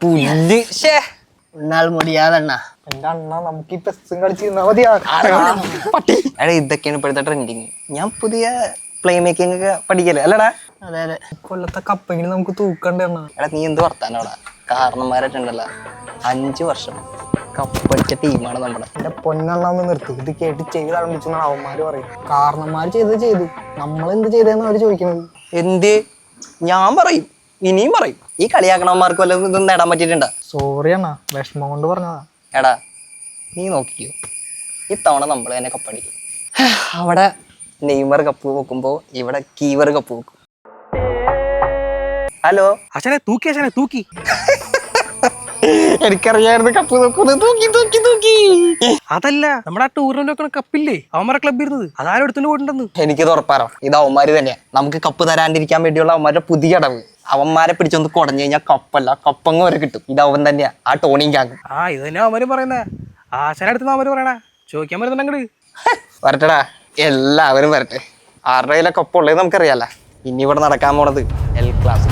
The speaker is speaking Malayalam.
പുല്ല് ഉണ്ണാൽ മുടിയാതണ്ണ. എന്റെ അണ്ണ നമുക്ക് ഈ പെസ്സും കളിച്ചിരുന്നാ മതിയാ. പട്ടി. എടാ ഇതൊക്കെയാണ് ഇപ്പോഴത്തെ ട്രെൻഡിങ്. ഞാൻ പുതിയ പ്ലേ മേക്കിംഗ് ഒക്കെ പഠിക്കല്ലേ അല്ലടാ? അതെ അതെ. കൊല്ലത്തെ കപ്പെങ്കിലും നമുക്ക് തൂക്കണ്ടേ അണ്ണ. എടാ നീ എന്ത് വർത്താനോടാ? കാരണന്മാരായിട്ടുണ്ടല്ലോ 5 വർഷം കപ്പടിച്ച ടീമാണ് നമ്മുടെ. എന്റെ പൊന്നെണ്ണാന്ന് നിർത്തി. ഇത് കേട്ട് ചെയ്ത് ആരംഭിച്ചെന്നാണ് അവന്മാര് പറയും. കാരണന്മാര് ചെയ്തു, നമ്മളെന്ത് ചെയ്തെന്ന് അവര് ചോദിക്കുന്നത്. എന്ത്? ഞാൻ പറയും, ഇനിയും പറയും. ഈ കളിയാക്കണന്മാർക്ക് വല്ലതും ഇതൊന്നും നേടാൻ പറ്റിയിട്ടുണ്ടാ? സോറി അണ്ണ, വിഷമം കൊണ്ട് പറഞ്ഞതാ. എടാ നീ നോക്കിക്കോ, ഇത്തവണ നമ്മൾ തന്നെ കപ്പടിക്കും. അവിടെ നെയ്മർ കപ്പ് വെക്കുമ്പോ ഇവിടെ കീവർ കപ്പ് വെക്കും. ഹലോ അച്ഛനെ തൂക്കി, അച്ഛനെ തൂക്കി. എനിക്കറിയായിരുന്നു കപ്പ് നോക്കുന്നത്. തൂക്കി തൂക്കി തൂക്കി. അതല്ല, നമ്മുടെ ആ ടൂറിന്റെ ഒക്കെ കപ്പില്ലേ അവന്മാരെ ക്ലബ് ഇരുന്നത്, അതാരും എടുത്തോണ്ട് പോയിട്ടുണ്ടെന്ന്. എനിക്ക് തുറപ്പാറോ ഇത് അവന്മാര് തന്നെയാ. നമുക്ക് കപ്പ് തരാണ്ടിരിക്കാൻ വേണ്ടിയുള്ള അവന്മാരുടെ പുതിയ അടവ്. അവന്മാരെ പിടിച്ചൊന്ന് കുടഞ്ഞു കഴിഞ്ഞാൽ കപ്പല്ല, കപ്പങ്ങ് വരെ കിട്ടും. ഇത് അവൻ തന്നെയാ, ആ ടോണിയും ഗാങ്. ഇത് തന്നെ അവന്മാരും പറയുന്നേ. ആശാനെ അടുത്ത് അവന്മാര് പറയണേ, ചോദിക്കാൻ പറ്റുന്നുണ്ടെങ്കിൽ വരട്ടെടാ, എല്ലാവരും വരട്ടെ. ആരുടെ കയ്യിലെ കപ്പുള്ളത് നമുക്കറിയാലോ. ഇനി ഇവിടെ നടക്കാൻ പോണത് എൽ ക്ലാസ്.